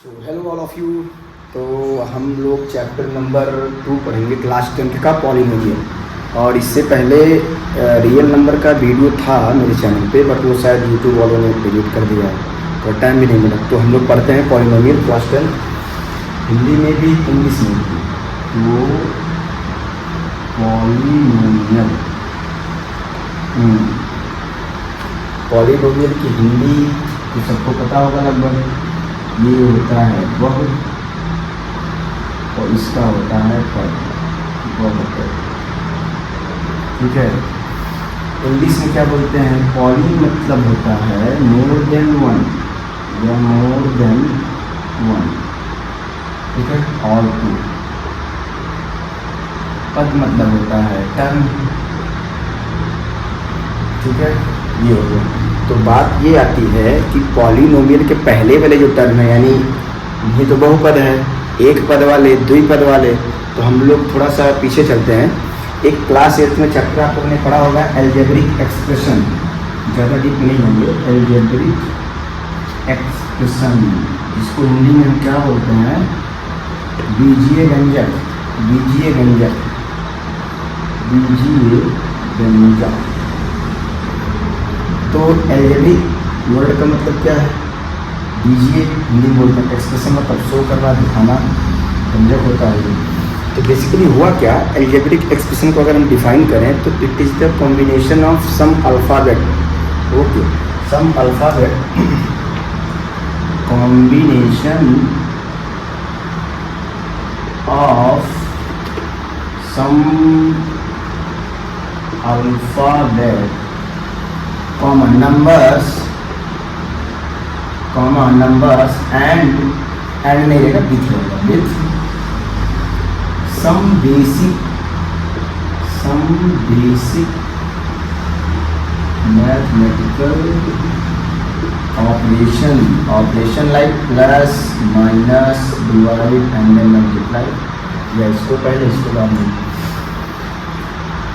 तो hello all of you. तो हम लोग चैप्टर नंबर 2 पढ़ेंगे क्लास 10 का पॉलिनोमियल। और इससे पहले रियल नंबर का वीडियो था मेरे चैनल पे, बट वो शायद यूट्यूब वालों ने डिलीट कर दिया है, तो टाइम भी नहीं मिला। तो हम लोग पढ़ते हैं पॉलिनोमियल क्लास 10, हिंदी में भी इंग्लिश में भी। तो पॉलिनोमियल पॉलिनोमियल की हिंदी तो सबको पता होगा लगभग। ये होता है बहु और इसका होता है पद, बहुपद। ठीक है। इंग्लिश में क्या बोलते हैं? पॉली मतलब होता है मोर देन वन या मोर देन वन। ठीक है। और टू। पद मतलब होता है टर्म। ठीक है, ये हो गया। तो बात ये आती है कि पॉलिनोमियल के पहले वाले जो टर्म है, यानी ये तो बहुपद है, एक पद वाले, द्विपद वाले। तो हम लोग थोड़ा सा पीछे चलते हैं। एक क्लास 8 में चैप्टर आप लोगों ने पढ़ा होगा एल्जेब्रिक एक्सप्रेशन, ज़्यादा डीप नहीं होंगे। एल्जेब्रिक एक्सप्रेशन, जिसको हिंदी में हम क्या बोलते हैं? बीजीय व्यंजक। बीजीय व्यंजक, बीजीय व्यंजक। तो एल्जेब्रिक वर्ड का मतलब क्या है? बीजीय हिंदी बोलते हैं, एक्सप्रेशन मतलब शो करना, दिखाना, व्यंजक होता है। तो बेसिकली हुआ क्या? एल्जेब्रिक एक्सप्रेशन को अगर हम डिफाइन करें तो it is the combination of some alphabet. Okay, some alphabet, combination of some alphabet comma numbers and नहीं रहेगा, with रहेगा, with some basic mathematical operation like plus minus divide and then multiply, या इसको पहले इसको बाद में।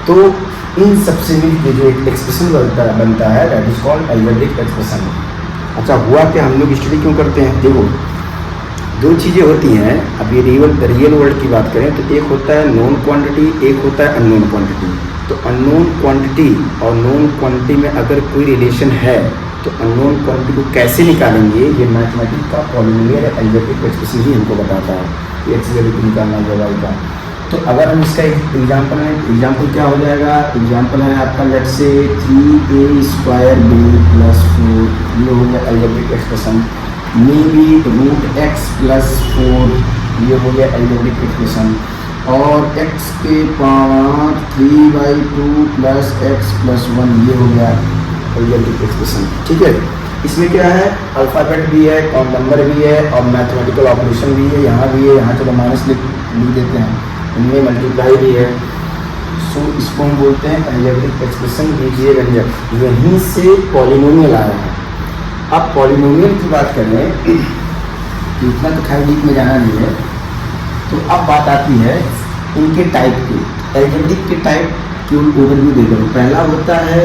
तो इन सबसे मिलकर जो एक एक्सप्रेशन बनता है that is called algebraic expression. अच्छा, हुआ क्या? हम लोग स्टडी क्यों करते हैं? देखो, दो चीज़ें होती हैं। अभी रियल वर्ल्ड की बात करें तो एक होता है नोन क्वांटिटी, एक होता है अननोन क्वांटिटी। तो अननोन क्वांटिटी और नोन क्वांटिटी में अगर कोई रिलेशन है तो अननोन क्वांटिटी को कैसे निकालेंगे, ये मैथमेटिक्स का पॉलिनोमियल एल्जेब्रिक एक्सप्रेशन ही हमको बताता है। एक्स वैल्यू निकालना है वाई का। तो अगर हम इसका एक एग्जाम्पल है, एग्जाम्पल क्या हो जाएगा? एग्जाम्पल है आपका लेट से 3a² b + 4, ये हो गया एल्जेब्रिक एक्सप्रेशन। मे रूट x + 4, ये हो गया एल्जेब्रिक एक्सप्रेशन। और x के पावर 3/2 + x + 1, ये हो गया एल्जेब्रिक एक्सप्रेशन। ठीक है। इसमें क्या है? अल्फ़ाबेट भी है, नंबर भी है, और मैथमेटिकल ऑपरेशन भी है। यहाँ भी है, यहाँ चलो माइनस लिख देते हैं, इनमें मल्टीप्लाई भी है। सो इसको हम बोलते हैं एल्जेब्रिक एक्सप्रेशन, बीजीय व्यंजक। यहीं से पॉलिनोमियल आया है। अब पॉलिनोमियल की बात करें तो इतना तो खैर डीप में जाना नहीं है। तो अब बात आती है इनके टाइप की। एल्जेब्रिक के टाइप की ओवरव्यू दे दो। पहला होता है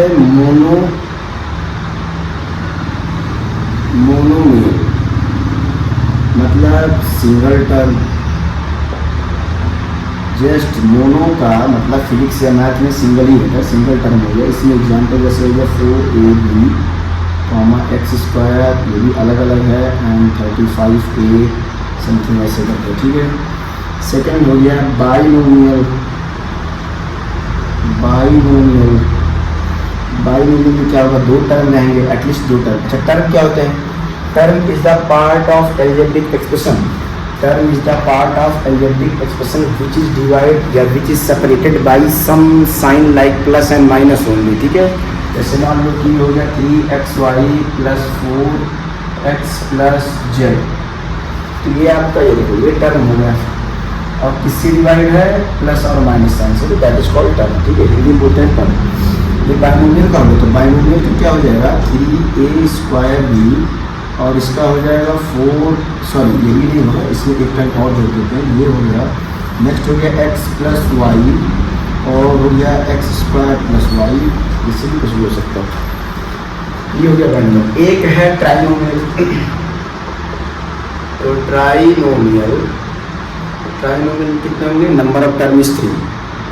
मोनोमियल, मतलब सिंगल टर्म। जस्ट मोनो का मतलब फिजिक्स या मैथ में सिंगल ही होता है, सिंगल टर्म हो गया। इसमें एग्जांपल जैसे हो गया 4ab, x², ये भी अलग अलग है, एंड 35a समथिंग ऐसे करते हैं। ठीक है। सेकंड हो गया बाइनोमियल। बाइनोमियल में क्या होगा? दो टर्म रहेंगे, एटलीस्ट दो टर्म। अच्छा, टर्म क्या होते हैं? Term is the part of algebraic expression. Term is the part of algebraic expression which is divided या which is separated by some sign like plus and minus only। ठीक है। जैसे मान लो कि हो गया 3xy + 4x + z। तो ये आपका ये देखो, ये टर्म हो गया। और किससे डिवाइड है? प्लस और माइनस साइन से। तो दैट इज कॉल्ड टर्म। ठीक है, हिंदी बोलते हैं टर्म। ये बाइनोमियल का होगा। तो बाइनोमियल तो क्या हो जाएगा? 3a² b, और इसका हो जाएगा 4, सॉरी ये भी नहीं होगा, इसमें एक टाइम और जोड़ देते हैं। ये हो गया, नेक्स्ट हो गया x + y, और हो गया x² + y, इससे भी कुछ भी हो सकता है। ये हो गया बाइनोमियल। एक है ट्राइनोमियल। तो ट्राइनोमियल कितने होंगे, नंबर ऑफ टर्म इज 3,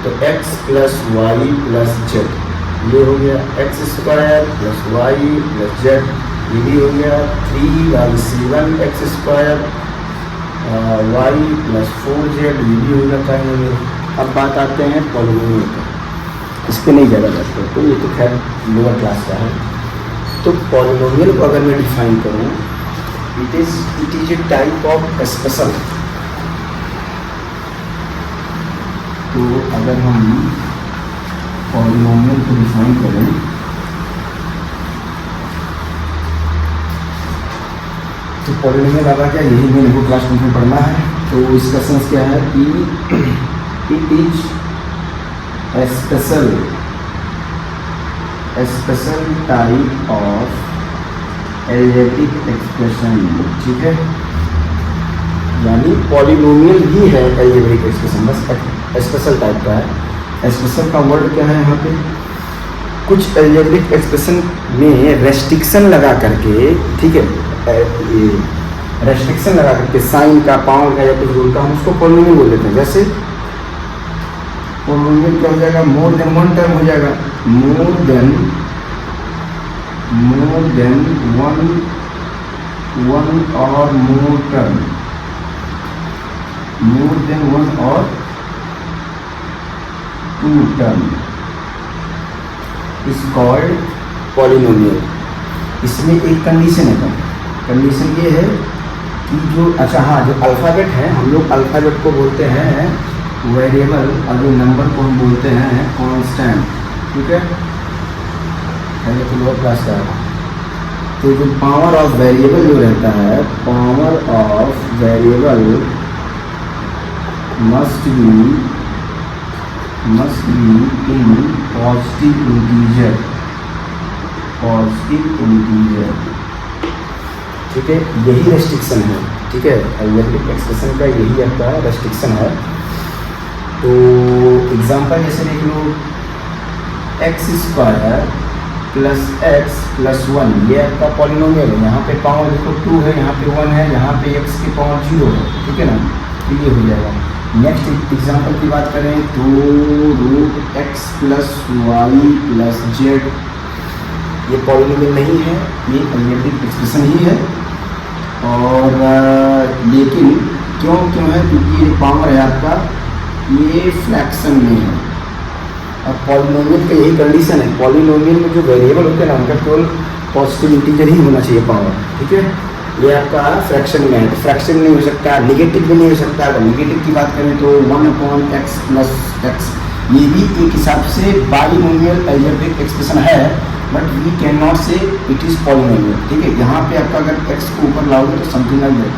तो x plus y plus z, ये हो गया x square plus y plus z, ये भी हो गया 3/7 x square Y plus 4z, ये भी हो गया ट्राइनोमियल। अब बात आते हैं पॉलिनोमियल पर, इस पर नहीं ज़्यादा बात करते, ये तो खैर लोअर क्लास का है। तो पॉलिनोमियल को अगर मैं डिफाइन करूँ, it is a type of special. तो अगर हम पॉलिनोमियल को डिफाइन करें, तो पॉलिनोमियल आगा क्या, यही मेरे को क्लास में पढ़ना है। तो इसका सेंस क्या है कि it is a special type of algebraic expression, ठीक है, यानी पॉलिनोमियल ही है एल्जेब्रिक एक्सप्रेशन, बस स्पेशल टाइप का है। स्पेशल का वर्ड क्या है यहाँ पे, कुछ एल्जेब्रिक एक्सप्रेशन में रेस्ट्रिक्शन लगा करके, ठीक है, ये रेस्ट्रिक्शन लगा करके साइन का, पावर का या कुछ रूल का, हम उसको पॉलिनोमियल बोल देते हैं। जैसे पॉलिनोमियल क्या हो जाएगा, मोर देन वन टर्म हो जाएगा, मोर देन वन और more term, more than one और two term is called polynomial. इसमें एक कंडीशन है, कंडीशन ये है कि जो, अच्छा हाँ, जो अल्फ़ाबेट है, हम लोग अल्फ़ाबेट को बोलते हैं वेरिएबल, और जो नंबर को हम बोलते हैं कांस्टेंट, ठीक है, पहले तो लोअर क्लास का है। तो जो पावर ऑफ वेरिएबल जो रहता है, power of variable must be in positive integer, ठीक है, यही रेस्ट्रिक्शन है, ठीक है, एल्जेब्रिक एक्सप्रेशन का यही आपका रेस्ट्रिक्शन है। तो एग्जांपल जैसे देख लो, X square plus X plus 1, ये आपका पॉलिनोमियल है। यहाँ पे पावर देखो 2 है, यहाँ पे 1 है, यहाँ पे x की पावर 0 है, ठीक है ना, तो ये हो जाएगा। नेक्स्ट एग्जांपल की बात करें तो root x plus y plus z, ये पॉलिनोमियल नहीं है, ये एल्जेब्रिक एक्सप्रेशन ही है। और लेकिन क्यों है, क्योंकि ये पावर है आपका, ये फ्रैक्शन में है। अब पॉलिनोमियल का यही कंडीशन है, पॉलिनोमियल में जो वेरिएबल होते हैं ना, उनका केवल पॉजिटिव इंटीजर ही होना चाहिए पावर, ठीक है। ये आपका फ्रैक्शन में है, तो फ्रैक्शन नहीं हो सकता, निगेटिव भी नहीं हो सकता। अगर निगेटिव की बात करें तो 1/x प्लस x, ये भी एक हिसाब से बाइनोमियल एल्जेब्रिक एक्सप्रेशन है, बट वी कैन नॉट से इट इज़ पॉलिनोमियल, ठीक है। यहाँ पे आपका अगर x को ऊपर लाओगे तो समथिंग लाइक दैट,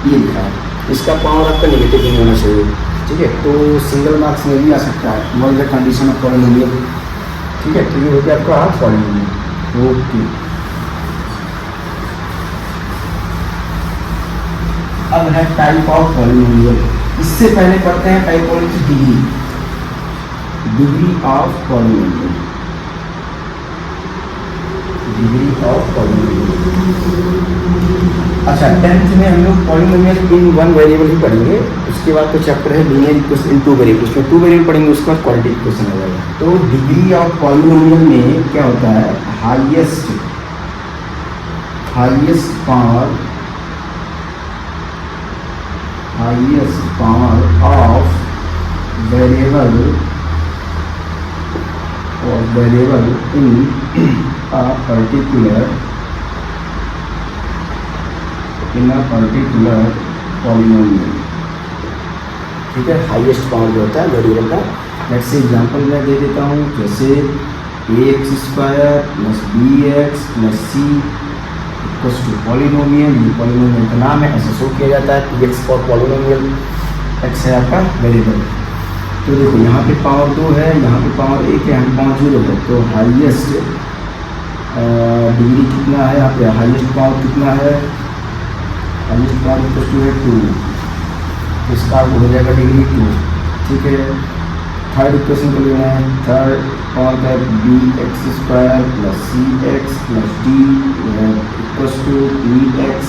ये लिखा है, इसका पावर आपका निगेटिव नहीं होना चाहिए, ठीक है। तो सिंगल मार्क्स में भी आ सकता है, one the condition of polynomial, ठीक है। तो ये हो गया आपका पॉलिनोमियल, ओके। अब है टाइप ऑफ पॉलिनोमियल। इससे पहले पढ़ते हैं typology, degree of polynomial, degree of polynomial. अच्छा, 10th में हम लोग पॉलिनोमियल इन वन वेरिएबल ही पढ़ेंगे, उसके बाद तो चैप्टर है linear equation in two variable, उसमें 2 वेरिएबल पढ़ेंगे, उसके बाद क्वाड्रेटिक इक्वेशन हो जाएगा। तो डिग्री ऑफ पॉलिनोमियल में क्या होता है, highest power of variable in a particular polynomial, ठीक है। हाईएस्ट पावर जो होता है वेरिएबल का, नेक्स्ट एग्जांपल मैं दे देता हूँ, जैसे ax square plus bx plus c equals to polynomial. ये पॉलिनोमियल का नाम है, ऐसे शो किया जाता है, px फॉर पॉलिनोमियल, x है आपका वेरिएबल। तो देखो यहाँ पे पावर 2 है, यहाँ पे पावर 1 है, यहाँ पे पावर 0 है, तो हाईएस्ट डिग्री कितना है, यहाँ पे हाईएस्ट पावर कितना है, हाईएस्ट पावर इक्वल टू है 2, इसका हो जाएगा डिग्री 2, ठीक है। थर्ड इक्वेशन को लेना है, थर्ड पावर का bx square plus cx plus d equals to 3x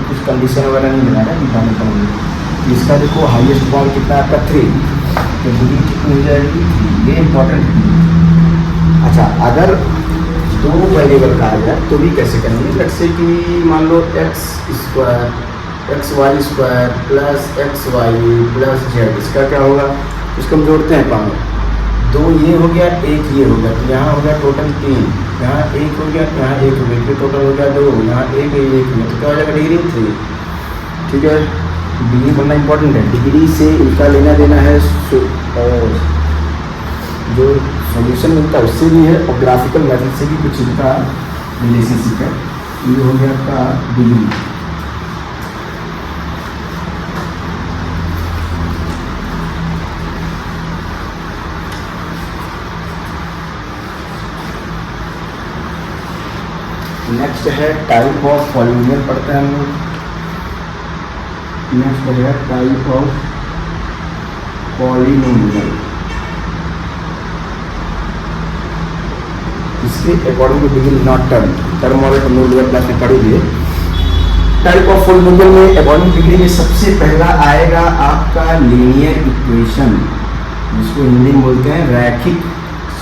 कुछ कंडीशन वगैरह नहीं मिला ना दिखाने पड़ेंगे। इसका देखो हाईएस्ट बाउंड कितना है आपका 3, तो डिग्री कितनी हो जाएगी 3, ये इंपॉर्टेंट है। अच्छा, अगर दो वेरिएबल का आ जाए तो भी कैसे करेंगे, लेट्स से कि मान लो X square X Y square plus X Y plus Z, इसका क्या होगा, इसको हम जोड़ते हैं पावर, दो ये हो गया एक ये हो गया, तो यहाँ हो गया टोटल 3, यहाँ एक हो गया यहाँ एक हो गया, तो टोटल हो गया 2, यहाँ एक एक हो गया, तो क्या हो जाएगा डिग्री 3। ठीक है, डिग्री बनना इंपॉर्टेंट है, डिग्री से इनका लेना देना है, और जो सॉल्यूशन मिलता है उससे भी है और ग्राफिकल मेथड से भी कुछ इनका रिलेशनशिप है। ये हो गया आपका डिग्री। नेक्स्ट है टाइप ऑफ पॉलिनोमियल पढ़ते हैं हम लोग। नेक्स्ट है टाइप ऑफ पॉलिनोमियल। इसके according two degree not term वाले हम लोग लोअर क्लास में पढ़ेंगे। टाइप ऑफ पॉलिनोमियल में अकॉर्डिंग टू डिग्री में सबसे पहला आएगा आपका लीनियर इक्वेशन, जिसको हिंदी में बोलते हैं रैखिक,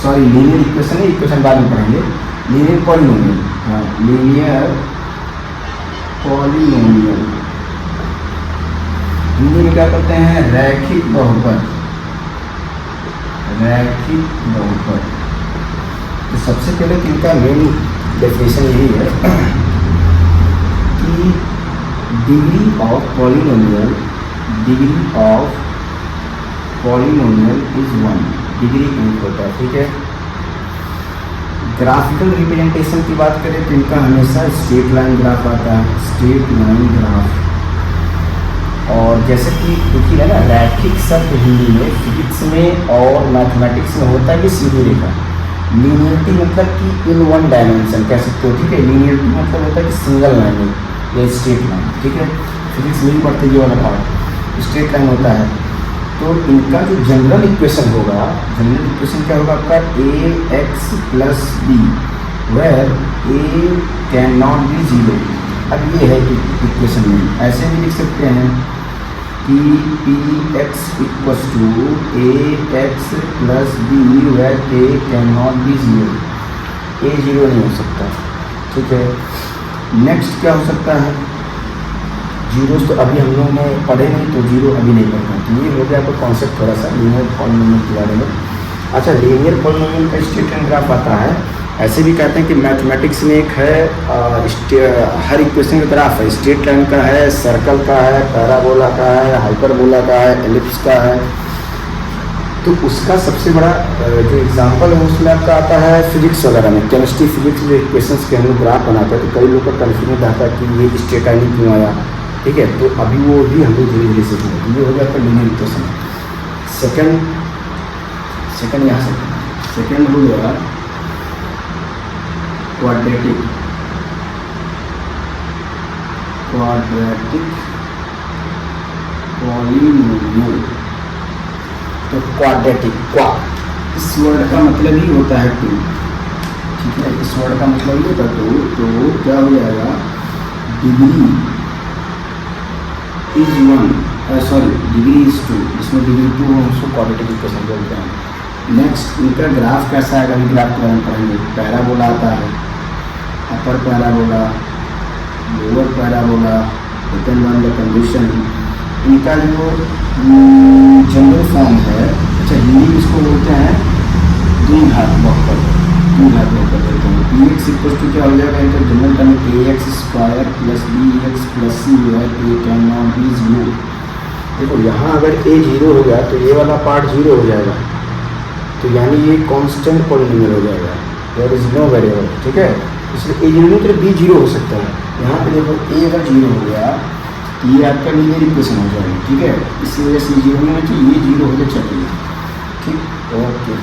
सॉरी लीनियर इक्वेशन है, इक्वेशन बाद में पढ़ेंगे, लीनियर पॉलिनोमियल। हाँ, लीनियर पॉलिनोमियल हिंदी में क्या कहते हैं, रैखिक बहुपद, रैखिक बहुपद। तो सबसे पहले तो इनका मेन डेफिनेशन यही है कि degree of polynomial, degree of polynomial is 1, degree 1 होता है। ठीक है, ग्राफिकल रिप्रेजेंटेशन की बात करें तो इनका हमेशा स्ट्रेट लाइन ग्राफ आता है, स्ट्रेट लाइन ग्राफ। और जैसे कि देखिए ना, रैखिक शब्द हिंदी में, फिजिक्स में और मैथमेटिक्स में होता है कि सीधी रेखा। लीनियरिटी मतलब कि इन वन डायमेंशन कह सकते हो। ठीक है, लीनियरिटी मतलब होता है कि सिंगल लाइन या स्ट्रेट लाइन। ठीक है, फिजिक्स में ही पढ़ते ये वाला पार्ट स्ट्रेट लाइन होता है। तो इनका जो जनरल इक्वेशन होगा, जनरल इक्वेशन क्या होगा आपका, A x plus B where A can not be 0। अब ये है कि इक्वेशन में ऐसे भी लिख सकते हैं कि P x equals to a x plus B where A can not be 0, a 0 नहीं हो सकता। ठीक है, नेक्स्ट क्या हो सकता है, जीरोस तो अभी हम लोग ने पढ़े नहीं, तो जीरो अभी नहीं पढ़ते। तो ये हो गया आपका कॉन्सेप्ट थोड़ा सा लीनियर पॉलिनोमियल के बारे में। अच्छा, लीनियर पॉलिनोमियल का स्ट्रेट लाइन ग्राफ आता है। ऐसे भी कहते हैं कि मैथमेटिक्स में एक है हर इक्वेशन का ग्राफ है, स्ट्रेट लाइन का है, सर्कल का है, पैराबोला का है, हाइपरबोला का है, एलिप्स का है। तो उसका सबसे बड़ा जो एग्जांपल है उसमें आपका आता है फिजिक्स वगैरह में, केमिस्ट्री फिजिक्स में इक्वेशंस के हम लोग ग्राफ बनाते हैं। तो कई लोग का कन्फ्यूजन रहता है कि ये स्ट्रेट लाइन क्यों आया। ठीक है, तो अभी वो भी हम लोग धीरे धीरे सीखेंगे। ये हो गया आपका लीनियर इक्वेशन। सेकंड यहाँ से सेकंड हो गया क्वाड्रेटिक पॉलिनोमियल। तो क्वाड्रेटिक, क्वा इस वर्ड का मतलब ही होता है 2। ठीक है, इस वर्ड का मतलब ही होता है 2। तो क्या हो जाएगा, degree is 1, sorry degree is 2, इसमें डिग्री 2 हम उसको क्वाड्रेटिक इक्वेशन बोलते हैं। नेक्स्ट इनका ग्राफ कैसा है, अभी ग्राफ के बारे में पढ़ेंगे। पैराबोला आता है, upper parabola, lower parabola, depend on the condition. इनका जो जनरल फॉर्म है, अच्छा हिंदी इसको बोलते हैं द्विघात बहुपद, द्विघात बहुपद बोलते हैं। पी एक्स इक्वल टू क्या हो जाएगा, इनका general term A x square plus B X plus C है, ए कैन नॉट बी 0। देखो यहाँ अगर ए 0 हो गया तो ये वाला पार्ट 0 हो जाएगा, तो यानी ये कांस्टेंट पॉलिनोमियल हो जाएगा, देयर इज नो वेरिएबल। ठीक है, इसलिए ए 0 नहीं तो बी 0 हो सकता है। यहाँ पे देखो ए अगर 0 हो गया तो ये आपका लीनियर इक्वेशन हो जाएगा। ठीक है, इसी वजह से 0 नहीं होना चाहिए, ये 0 हो जाए चलिए। ठीक, ओके,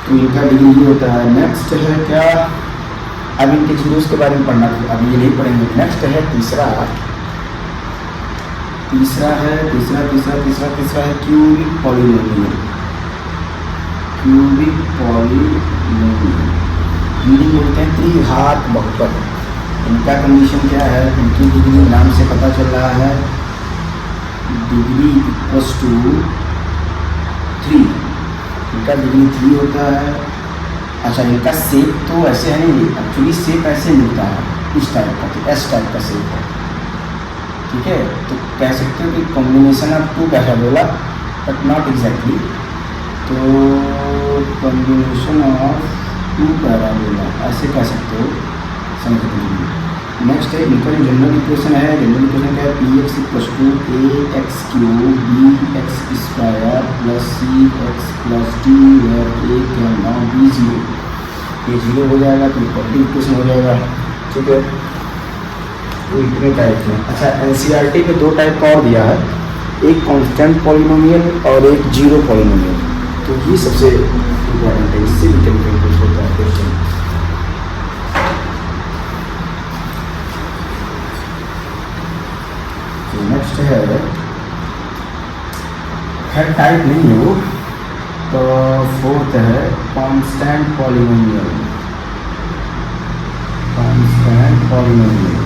तो इनका डिग्री ये होता है। नेक्स्ट है क्या, अब इनके जीरोस के बारे में पढ़ना, अभी ये नहीं पढ़ेंगे। नेक्स्ट है तीसरा है cubic polynomial. Cubic polynomial Hindi बोलते हैं त्रिघात बहुपद। इनका कंडीशन क्या है, इनकी डिग्री नाम से पता चल रहा है, डिग्री इक्वल्स टू 3, इनका डिग्री 3 होता है। अच्छा, इनका शेप तो ऐसे है नहीं, एक्चुअली शेप ऐसे मिलता है इस टाइप का, तो एस टाइप का शेप है, ठीक है। तो कह सकते हो कि combination of 2 parabola, but not exactly. तो कॉम्बिनेशन ऑफ 2 पैराबोला ऐसे कह सकते हो, समझ लीजिए। नेक्स्ट है इनका जो जनरल इक्वेशन है, जनरल इक्वेशन क्या है, P x equals to a x cube b x square plus c x plus t, where A can not be 0, ये 0 हो जाएगा तो इक्वलिटी इक्वेशन हो जाएगा, ठीक है। तो इतने टाइप के। अच्छा, एनसीईआरटी में 2 टाइप का और दिया है, एक कांस्टेंट पॉलिनोमियल और एक जीरो पॉलिनोमियल, तो ये सबसे इम्पोर्टेंट है, इससे भी कभी कुछ होता है क्वेश्चन। नेक्स्ट है टाइप नहीं है वो, तो 4th है constant polynomial. Constant polynomial,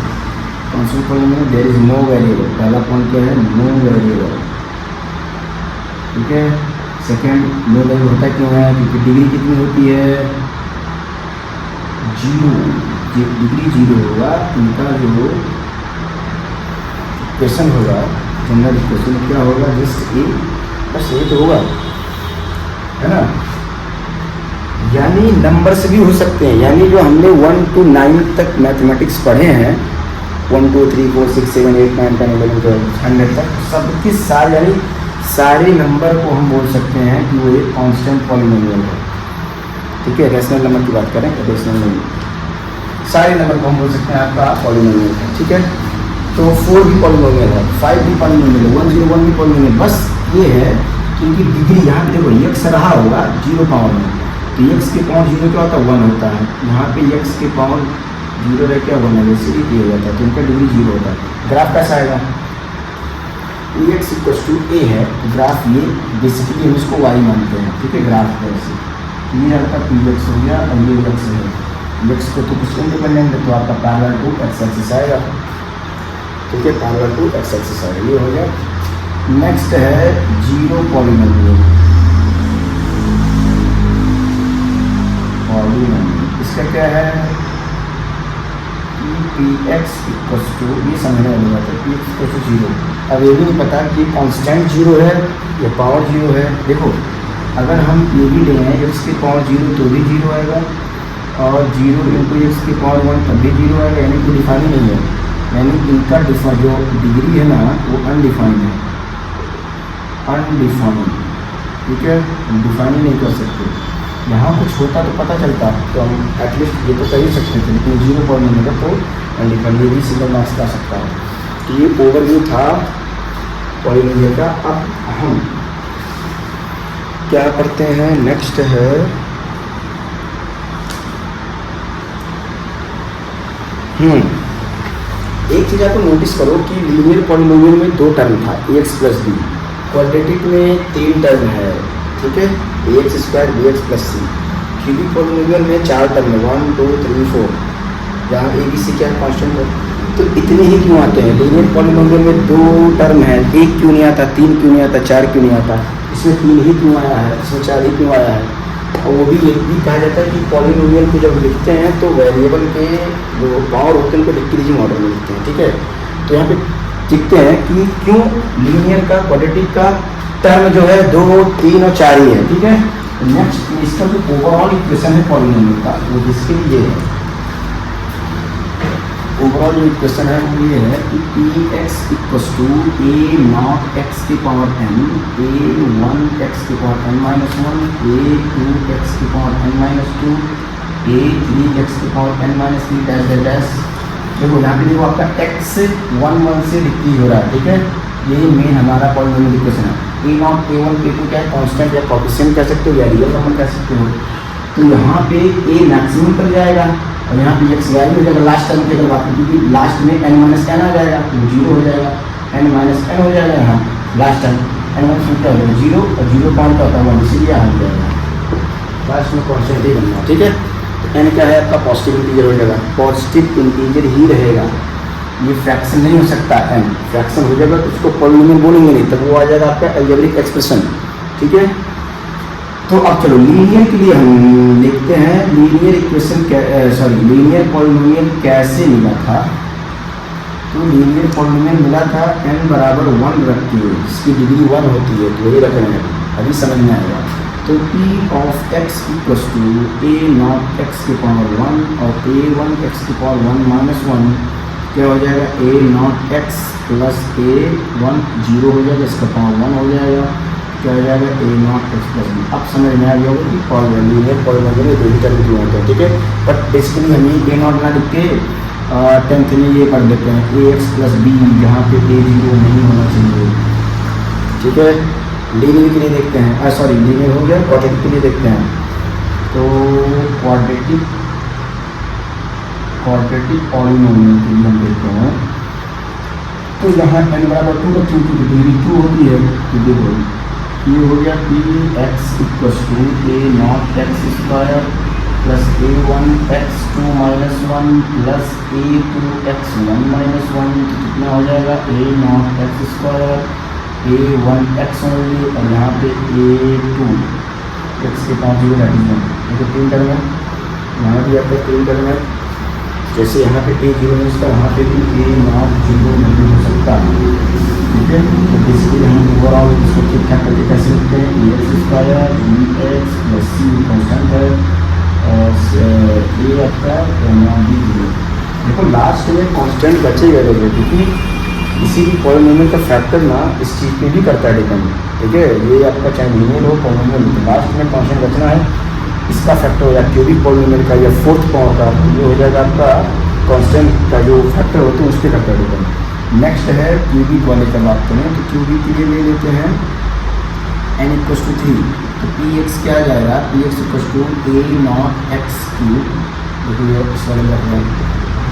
constant polynomial there is no variable, पहला पॉइंट क्या है, नो वेरिएबल, ठीक है। सेकेंड, नो वेरिएबल होता क्यों है, क्योंकि डिग्री कितनी होती है, 0, डिग्री 0 होगा, इनका जो इक्वेशन होगा, जनरल इक्वेशन क्या होगा, जस्ट ए बस ए तो होगा, है ना। यानी नंबर से भी हो सकते हैं, यानी जो हमने 1 to 9 तक मैथमेटिक्स पढ़े हैं, 1 2 3 4 6 7 8 9 10 11 12 100 तक, सबके सारे यानी सारे नंबर को हम बोल सकते हैं कि वो एक कांस्टेंट पॉलिनोमियल है, ठीक है। रैशनल नंबर की बात करें, रैशनल नंबर सारे नंबर को हम बोल सकते हैं आपका पॉलिनोमियल है, ठीक है। तो 4 भी पॉलिनोमियल है, 5 भी पॉलिनोमियल है, 101 भी पॉलिनोमियल। बस ये है कि इनकी डिग्री, यहाँ देखो x रहा होगा 0 पावर में, तो x के पावर 0 क्या होता है, 1 होता है, यहाँ पे x के पावर 0 रह क्या 1 है, वैसे ही ये हो जाता है, तो इनका डिग्री 0 होता है। ग्राफ कैसा आएगा, x इक्वल्स टू a है, तो ग्राफ ये बेसिकली हम इसको y मानते हैं, ठीक है। ग्राफ कैसे ये आपका पी एक्स हो गया और ये x है, x को तो कुछ इंडिपेंडेंट है, तो आपका पैरेलल टू x एक्सिस आएगा, ठीक है, पैरेलल टू x एक्सिस आएगा, ये हो गया। नेक्स्ट है जीरो पॉलिनोमियल, इसका क्या है, पी एक्स इक्वल्स टू, ये समझने वाली बात है, पी एक्स इक्वल्स टू 0। अब ये भी नहीं पता कि कांस्टेंट 0 है या पावर 0 है। देखो, अगर हम ये भी ले आए एक्स के पावर 0 तो भी 0 आएगा, और 0 इंटू एक्स के पावर 1 तब भी 0 आएगा, यानी कोई डिफाइन नहीं है, यानी इनका जो डिग्री है ना वो अनडिफाइंड है, अनडिफाइंड, ठीक है, हम डिफाइन ही नहीं कर सकते। यहाँ कुछ होता तो पता चलता, तो हम एटलीस्ट ये तो कर ही सकते थे, लेकिन 0 पॉइंट मिलेगा तो अनडिफाइंड, ये भी सिंगल मार्क्स का सकता है। तो ये ओवरव्यू था पॉलिनोमियल का। अब हम क्या करते हैं, नेक्स्ट है एक चीज़ आपको नोटिस करो कि लीनियर पॉलिनोमियल में 2 टर्म था, एक्स प्लस बी, क्वाड्रेटिक में 3 टर्म है, ठीक है, A x square B X plus C. Cubic polynomial में 4 टर्म है, 1 2 3 4, जहाँ ए बी सी क्या कांस्टेंट है। तो इतने ही क्यों आते हैं, लीनियर पॉलिनोमियल में 2 टर्म है, 1 क्यों नहीं आता, 3 क्यों नहीं आता, 4 क्यों नहीं आता, इसमें 3 ही क्यों आया है, इसमें 4 ही क्यों आया है। और वो भी ये भी कहा जाता है कि पॉलिनोमियल को जब लिखते हैं तो वेरिएबल के जो पावर होते हैं उनको डिक्रीजिंग ऑर्डर में लिखते हैं, ठीक है। तो यहाँ पे लिखते हैं कि क्यों लीनियर का क्वाड्रेटिक का टर्म जो है 2 3 और 4 ही है, ठीक है। नेक्स्ट इसका जो ओवरऑल इक्वेशन है पॉलिनोमियल का, वो जिसके लिए है, ओवरऑल जो इक्वेशन है वो ये है कि P x equals to a not x के पावर n, ए 1 एक्स के power n minus 1, a 2 x के power n minus 2, a 3 x के power n minus 3 dash dash डैश। देखो यहाँ पे देखो आपका x 1 1 से डिक्रीज हो रहा है, ठीक है, यही मेन हमारा पॉलिनोमियल इक्वेशन है। ए नॉट ए 1 ए 2 क्या है, कॉन्स्टेंट या कोएफिशिएंट कह सकते हो या रियल नंबर कह सकते हो। तो यहाँ पे ए मैक्सिमम पर जाएगा और यहाँ पे एक्स वैल्यू हो जाएगा लास्ट टर्म की अगर बात करें, क्योंकि लास्ट में n माइनस एन आ जाएगा तो 0 हो जाएगा, n माइनस एन हो जाएगा यहाँ लास्ट टर्म, n माइनस क्या हो जाएगा 0, और 0 काउंट होता है 1, इसीलिए आ जाएगा लास्ट में कॉन्स्टेंट ही बनना, ठीक है। तो n क्या है आपका पॉजिटिव इंटीजर हो जाएगा, पॉजिटिव इंटीजर ही रहेगा, ये फ्रैक्शन नहीं हो सकता। n फ्रैक्शन हो जाएगा तो उसको पॉलिनोमियल बोलेंगे नहीं, तब वो आ जाएगा आपका अलजेब्रिक एक्सप्रेशन। ठीक है, तो अब चलो लीनियर के लिए हम देखते हैं लीनियर इक्वेशन लीनियर पॉलिनोमियल कैसे मिला था। तो लीनियर पॉलिनोमियल मिला था n बराबर 1 रख के, जिसकी डिग्री 1 होती है, तो वही रख रहे हैं, अभी समझ में आएगा। तो p of x equals to a not x के पावर 1 और a1 x के पावर 1 माइनस 1 क्या हो जाएगा, a not x plus a1 0 हो जाएगा, इसका पावर 1 हो जाएगा, क्या हो जाएगा a not x plus b। अब समझ में आ गया होगा कि लीनियर पॉलिनोमियल दो ही टर्म क्यों होते हैं। ठीक है, बट बेसिकली हम ये a नॉट ना लिख के 10th में ये पढ़ लेते हैं ax प्लस b, जहाँ पे a 0 नहीं होना चाहिए। ठीक है, लीनियर के लिए देखते हैं, लीनियर हो गया, क्वाड्रेटिक के लिए देखते हैं। तो क्वाड्रेटिक पॉलिनोमियल के लिए हम देखते हैं, तो यहाँ n बराबर 2 रखें, क्योंकि डिग्री 2 होती है, तो देखो ये हो गया P x equals to a not x square plus a1 x2 minus 1 plus a2 x1 minus 1, तो कितना हो जाएगा a not x square a1 x only, और यहाँ पे a2 x के पाँच 0 ये तो 3 टर्म है, यहाँ भी आपका 3 टर्म है। जैसे यहाँ पे a 0 है, इसका यहाँ पे भी a नॉट 0 नहीं हो सकता। ठीक है, तो बेसिकली हम ओवरऑल इसको ठीक ठाक करके कैसे लिखते हैं, A x square B X plus C constant है और ए आपका नॉट बी 0। देखो लास्ट में कॉन्स्टेंट बचेगा लोगों, क्योंकि किसी भी पॉलिनोमियल का फैक्टर ना इस चीज़ पे भी करता है डिपेंड। ठीक है, ये आपका चाहे लीनियर हो पॉलिनोमियल हो, तो लास्ट में कॉन्स्टेंट बचना है, इसका फैक्टर हो जाए क्यूबिक पॉलिनोमियल का या फोर्थ पावर का, ये हो जाएगा आपका कॉन्स्टेंट का जो फैक्टर होते हैं उस पर करता है डिपेंड। नेक्स्ट है क्यूबिक वाले का बात करें, तो क्यूबिक के लिए ले लेते हैं n इक्वल्स टू 3, तो पी एक्स क्या आ जाएगा, P x equals to a not x cube, देखिए इस वाले में रखना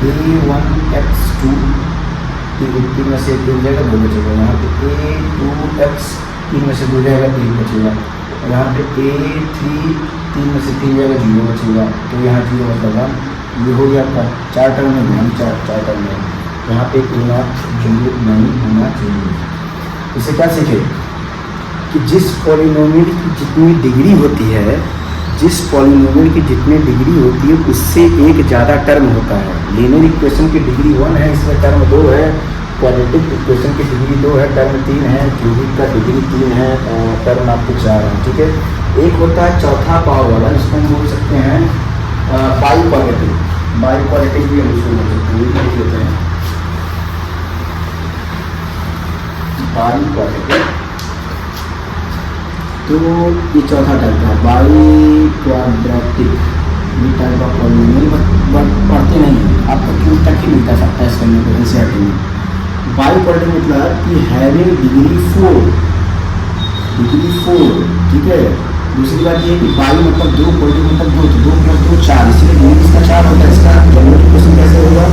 a1 x2 3 में से 2 जाएगा 2 बचेगा, यहाँ पे a2 x 3 में से 2 जाएगा 1 बचेगा, और यहाँ पे a3 3 में से 3 जाएगा 0 बचेगा, तो यहाँ 0 मतलब ये हो गया आपका 4 टर्म में ध्यान 4 टर्म में, यहाँ पे ए नॉट 0 नहीं होना चाहिए। इसे क्या सीखे कि जिस पॉलिनोमियल की जितनी डिग्री होती है, जिस पॉलिनोमियल की जितनी डिग्री होती है उससे एक ज़्यादा टर्म होता है। लीनियर इक्वेशन की डिग्री 1 है, इसमें टर्म 2 है, क्वाड्रेटिक इक्वेशन की डिग्री 2 है, टर्म 3 है, क्यूबिक का डिग्री 3 है, टर्म आपको 4 है। ठीक है, एक होता है चौथा पावर वाला, इसको हम बोल सकते हैं बाई क्वाड्रेटिक भी हम उसको बोल सकते हैं, लिख लेते हैं बाई क्वाड्रेटिक। तो ये चौथा टाइप का बाई क्वाड्रेटिक, ये टाइप का पॉलिनोमियल पढ़ते नहीं है, आपको क्यों तक ही मिलता है टेस्ट करने को एनसीईआरटी में। बाई क्वाड्रेटिक मतलब कि हैविंग डिग्री 4, ठीक है। दूसरी बात ये कि बाई मतलब 2, क्वाड्रेटिक मतलब 2, तो 2 प्लस 2 4, इसलिए डिग्री इसका 4 होता है। इसका जनरल क्वेश्चन कैसे होगा,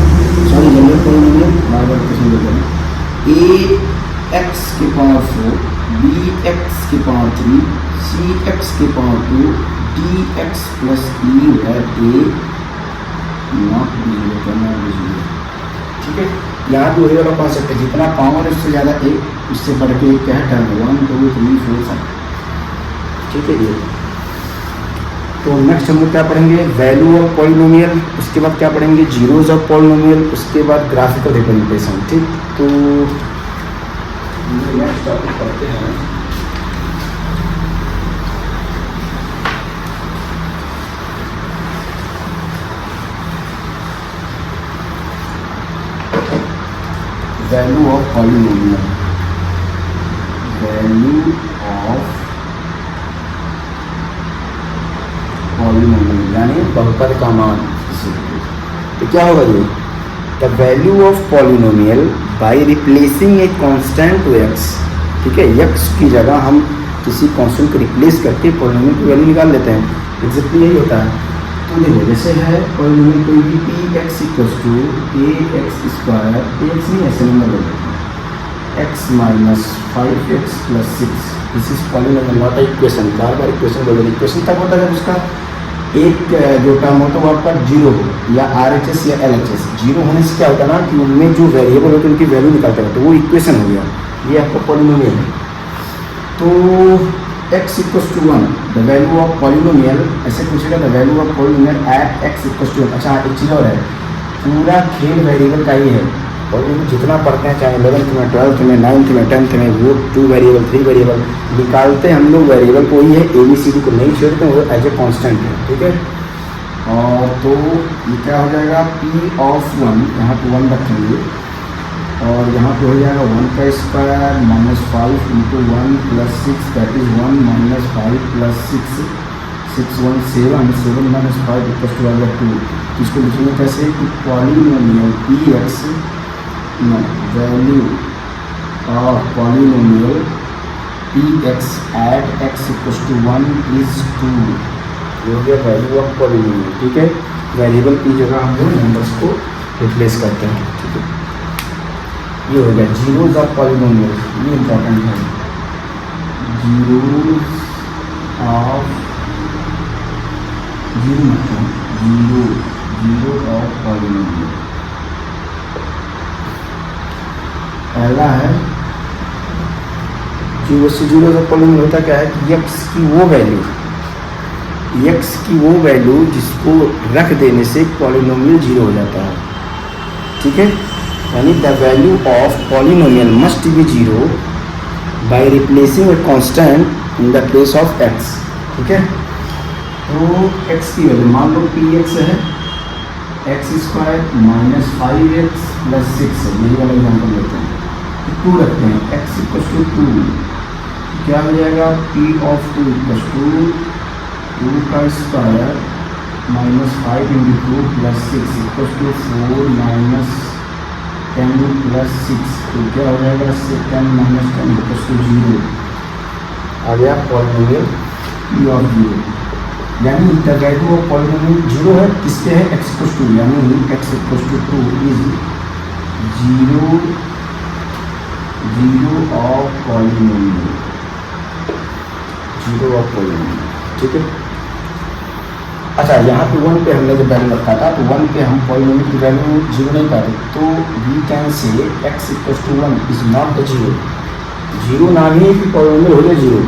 जनरल पॉलिनोमियल बार क्वेश्चन होगा ए एक्स के पावर 4 बी एक्स के पावर 3 सी एक्स के पावर 2 डी एक्स प्लस ई है ए नॉट बी 0। ठीक है, यहाँ भी वही वाला कॉन्सेप्ट है, जितना पावर है उससे ज़्यादा एक, उससे बढ़ के एक क्या है टर्म 1 2 3 4 5। ठीक है ये, तो नेक्स्ट हम लोग क्या पढ़ेंगे, वैल्यू ऑफ पॉलिनोमियल, उसके बाद क्या पढ़ेंगे जीरोज ऑफ पॉलिनोमियल, उसके बाद ग्राफिकल रिप्रेजेंटेशन। ठीक, तो नेक्स्ट टॉपिक पढ़ते हैं value of polynomial, value of polynomial यानी बहुपद का मान। तो क्या होगा ये, the value of polynomial by replacing a constant to x. ठीक है, एक्स की जगह हम किसी कांस्टेंट को रिप्लेस करके पॉलिनोमियल की वैल्यू निकाल लेते हैं, एग्जैक्टली यही होता है। तो देखो जैसे है पॉलिनोमियल कोई भी P x equals to a x square, a x नहीं ऐसे नंबर ले लेते हैं, x minus 5x plus 6, this is polynomial not equation. बार बार इक्वेशन बोल रहे, इक्वेशन तब होता है जब उसका एक जो टर्म होता है वो आपका जीरो हो या RHS या LHS। जीरो होने से क्या होता है ना कि उनमें जो वेरिएबल होते हैं उनकी वैल्यू निकालता है, तो वो इक्वेशन हो गया, ये आपका पॉलिनोमियल है। तो x equal to 1 the value of polynomial, ऐसे पूछेगा the value of polynomial at x equal to 1। अच्छा एक चीज़ और है, पूरा खेल वेरिएबल का ही है, और ये जितना पढ़ते हैं चाहे 11th में 12th में 9th में 10th में, वो 2 वेरिएबल 3 वेरिएबल निकालते हैं हम लोग, वेरिएबल को ही है, ABCD को नहीं छोड़ते हैं, वो एज ए कॉन्स्टेंट है, ठीक है। और तो ये क्या हो जाएगा P ऑफ 1, यहाँ पे 1 रखेंगे और यहाँ पे हो जाएगा 1 का square minus 5 into 1 plus 6 that is 1 minus 5 plus 6 6 1 7 7 minus 5 equal to आएगा 2। इसको लिखेंगे कैसे कि polynomial Px no value of polynomial Px at x equal to 1 is 2। ये हो गया वैल्यू ऑफ पॉलिनोमियल, ठीक है। वेरिएबल की जगह हम लोग नंबर्स को रिप्लेस करते हैं, ठीक है। ये हो गया जीरोज ऑफ पॉलिनोमियल, ये इंपॉर्टेंट है, zeros of zero of polynomial. पहला है जीरो से जीरो ऑफ पॉलिनोमियल होता क्या है कि x की वो वैल्यू जिसको रख देने से पॉलिनोमियल जीरो हो जाता है, ठीक है। यानी the value of polynomial must be zero by replacing a constant in the place of x, ठीक है। तो x की वैल्यू मान लो Px है x square minus 5x plus 6 है, यही वाला एग्जाम्पल लेते हैं, तो 2 रखते हैं, x इक्वल टू 2, क्या हो जाएगा P ऑफ 2 इक्वल टू 2 का square minus 5 into 2 plus 6 equal to 4 minus 10 plus 6, तो क्या हो जाएगा 10 माइनस 10 इक्वल टू 0 आ गया पॉलिनोमियल P ऑफ 0। यानी the value of polynomial zero है, किसके है x इक्वल टू, यानी x equal to 2 is zero of polynomial, ठीक है। अच्छा यहाँ पे 1 पे हमने जब वैल्यू रखा था तो 1 पे हम पॉलिनोमियल की वैल्यू जीरो नहीं पाते, तो we can say x equal to 1 is not the zero, zero नाम ही कि पॉलिनोमियल हो गया जीरो।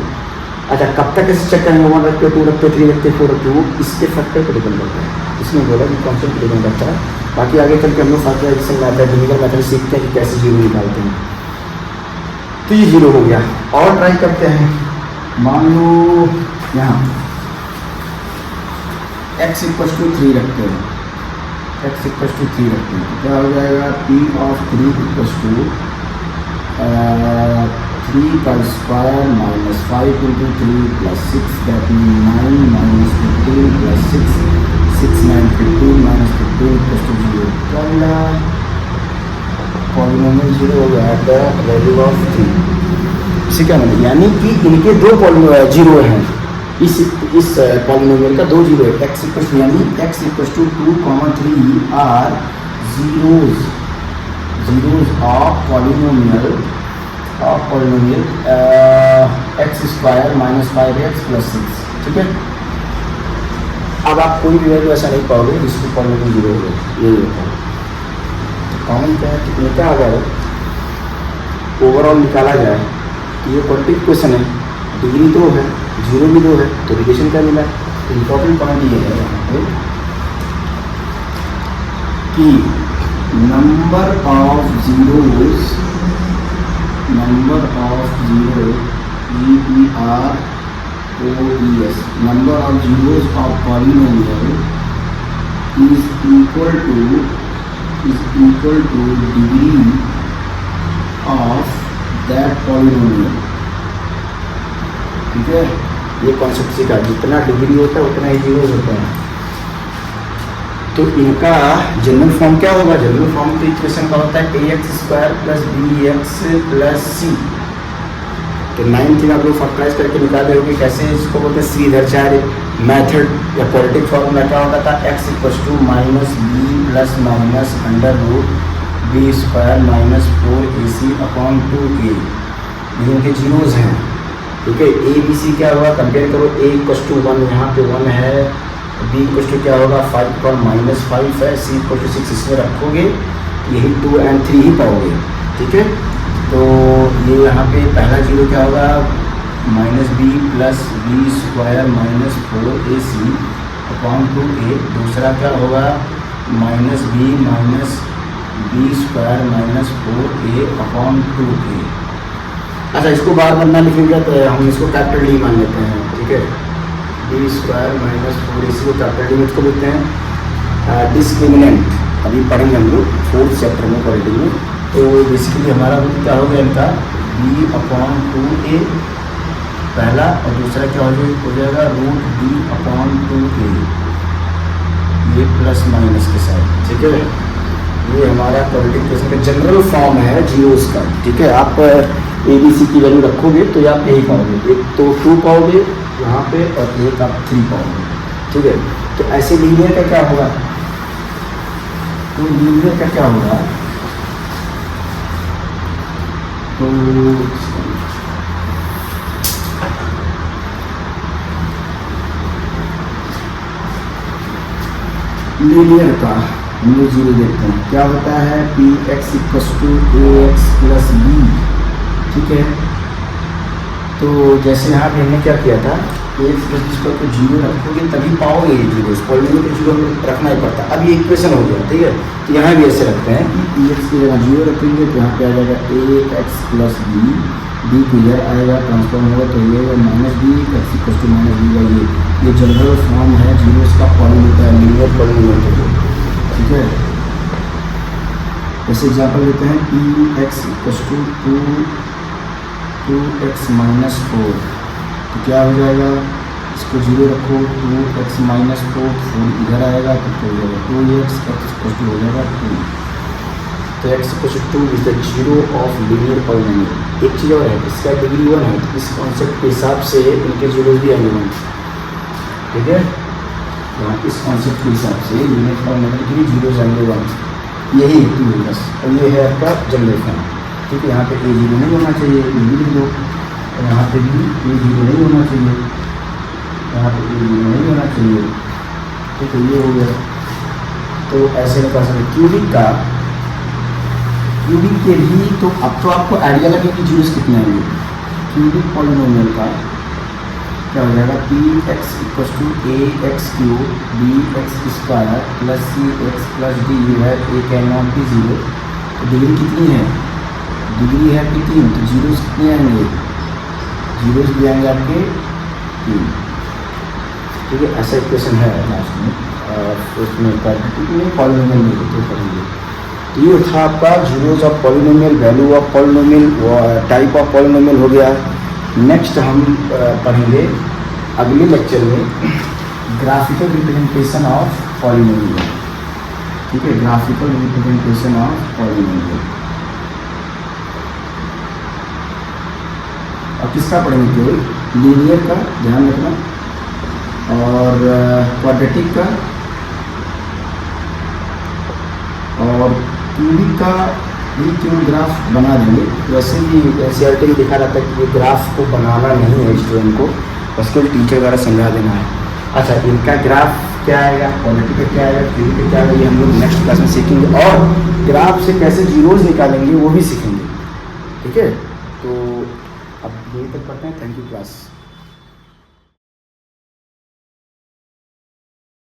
अच्छा कब तक इस चक्कर में 1 रखते 2 रखते 3 रखते 4 रखते, वो इसके फैक्टर पर डिपेंड करता है, इसमें बोला कि कॉन्सेप्ट पर डिपेंड करता है। बाकी आगे चल के हम लोग फैक्टराइजेशन मेथड डिवीजन मेथड सीखते हैं कि कैसे जीरो निकालते हैं। तो ये जीरो हो गया, और ट्राई करते हैं, मान लो यहाँ x इक्वल टू 3 रखते हैं, x इक्वल टू 3 रखते हैं, तो क्या हो जाएगा P ऑफ 3 इक्वल टू 3 का square minus 5 into 3 plus 6 that mean 9 minus 15 plus 6 6 9 15 minus 15 equal to 0। क्या मिला पॉलिनोमियल जीरो हो गया द वैल्यू ऑफ 3। इसी क्या मतलब, यानी कि इनके दो पॉलिनोमियल जीरो हैं, इस पॉलिनोमियल का 2 जीरो है, x इक्वल टू यानी x equal to 2, 3 are zeros of polynomial x square minus 5x plus 6, ठीक है। अब आप कोई भी वैल्यू ऐसा नहीं पाओगे जिसको पॉलिनोमियल जीरो हो गया, यही होता है। कॉमन क्या है कि क्या अगर ओवरऑल निकाला जाए तो ये क्वाड्रेटिक क्वेश्चन है, डिग्री 2 है, जीरो भी 2 है, तो रिलेशन क्या मिला। तो इम्पोर्टेंट पॉइंट ये है यहाँ पे कि number of zeros EPROES number of zeros of polynomial is equal to degree of that polynomial, ठीक है। ये कॉन्सेप्ट सीखा, जितना डिग्री होता है उतना ही जीरोज होते हैं। तो इनका जनरल फॉर्म क्या होगा, जनरल फॉर्म तो इक्वेशन का होता है ax square plus bx plus c। तो 9th आप लोग फैक्टराइज करके निकाले होंगे, कैसे इसको बोलते हैं श्रीधराचार्य मेथड या क्वाड्रेटिक फॉर्मूला क्या होता था, x equal to minus b plus minus under root b square minus 4ac upon 2a। इनके जीरोज हैं, ठीक है। a b c क्या हुआ, कंपेयर करो, a इक्वल टू 1, यहाँ पे 1 है, बी इक्वल टू क्या होगा 5/-5 है, सी इक्वल टू 6 इसमें रखोगे यही 2 और 3 ही पाओगे। ठीक है, तो ये यहाँ पे पहला जीरो क्या होगा -b + b² - 4ac upon 2a। दूसरा क्या होगा -b - b² - 4a upon 2a। अच्छा, इसको बार बार ना लिखेंगे तो हम इसको कैपिटल डी मान लेते हैं। ठीक है, b² - 4ac को कैपिटल डी में इसको लिखते हैं डिस्क्रिमिनेंट। अभी पढ़ेंगे हम लोग 4th चैप्टर में क्वालिटी में। तो बेसिकली हमारा रूट क्या हो गया इनका b/2a पहला, और दूसरा क्या हो जाएगा √b/2a, ये प्लस माइनस के साथ। ठीक है, ये हमारा क्वाड्रेटिक इक्वेशन का जनरल फॉर्म है जीरोस का। ठीक है, आप ए बी सी की वैल्यू रखोगे तो आप यही पाओगे, एक तो 2 पाओगे यहाँ पे और एक आप 3 पाओगे। ठीक है, तो ऐसे लीनियर का क्या होगा, तो लीनियर का क्या होगा, तो लीनियर का हम लोग जीरो देखते हैं क्या होता है px = ax + b। ठीक है, तो जैसे यहाँ पे हमने क्या किया था ax + b को जीरो रखोगे तभी पाओगे ये जीरो, पॉलिनोमियल को जीरो रखना ही पड़ता। अब ये इक्वेशन हो गया। ठीक है, तो यहाँ भी ऐसे रखते हैं कि px की जगह जीरो रखेंगे तो यहाँ पे आ जाएगा ax + b, b क्लियर आएगा, ट्रांसफॉर्म होगा तो ये -b x = -b। ये जनरल फॉर्म है जीरोस का पॉलिनोमियल, लीनियर पॉलिनोमियल। ठीक है, जैसे एग्जाम्पल लेते हैं px = 2x - 4, तो क्या हो जाएगा, इसको जीरो रखो 2x - 4, 4 इधर आएगा तो हो जाएगा 2x, x = हो जाएगा 2। तो x = 2 is the zero of linear polynomial. एक चीज़ और है, इसका डिग्री 1 है, इस कॉन्सेप्ट के हिसाब से इनके जीरोस भी आएंगे 1। ठीक है, यहाँ इस कॉन्सेप्ट के हिसाब से लीनियर पॉलिनोमियल के लिए जीरोस आएंगे 1, यही हेतु है बस। और ये है आपका जनरल फॉर्म। ठीक है, यहाँ पे a जीरो नहीं होना चाहिए, ये भी लिख दो, और यहाँ पे भी a जीरो नहीं होना चाहिए, यहाँ पे a जीरो नहीं होना चाहिए। ठीक है, ये हो गया। तो ऐसे निकाल सकते क्यूबिक का, क्यूबिक के भी तो अब तो आपको आइडिया लगे कि जीरोस कितने आएंगे। क्यूबिक पॉलिनोमियल का क्या हो जाएगा px = ax³ bx² + cx + d है, a can not B zero. तो डिग्री कितनी है, डिग्री है कि 3, तो जीरोस कितने आएंगे, जीरोस भी आएंगे आपके 3। ठीक है, ऐसा इक्वेशन है लास्ट में, उसमें क्वाड्रेटिक में पॉलिनोमियल में होते पढ़ेंगे। तो ये था आपका zeros of polynomial, value of polynomial, type of polynomial हो गया। नेक्स्ट हम पढ़ेंगे अगले लेक्चर में ग्राफिकल रिप्रेजेंटेशन ऑफ पॉलिनोमियल। ठीक है, ग्राफिकल रिप्रेजेंटेशन ऑफ पॉलिनोमियल। और किसका पढ़ेंगे, केवल लीनियर का ध्यान रखना, और क्वाड्रेटिक का, और क्यूबिक का भी केवल ग्राफ बना देंगे। वैसे भी एनसीईआरटी में लिखा रहता है कि ये ग्राफ को बनाना नहीं है स्टूडेंट को, बस केवल टीचर द्वारा समझा देना है। अच्छा, इनका ग्राफ क्या आएगा, क्वाड्रेटिक का क्या आएगा, क्यूबिक का क्या आएगा, ये हम लोग नेक्स्ट क्लास में सीखेंगे, और ग्राफ से कैसे जीरोस निकालेंगे वो भी सीखेंगे। ठीक है, तो अब यहीं तक पढ़ते हैं। Thank you class.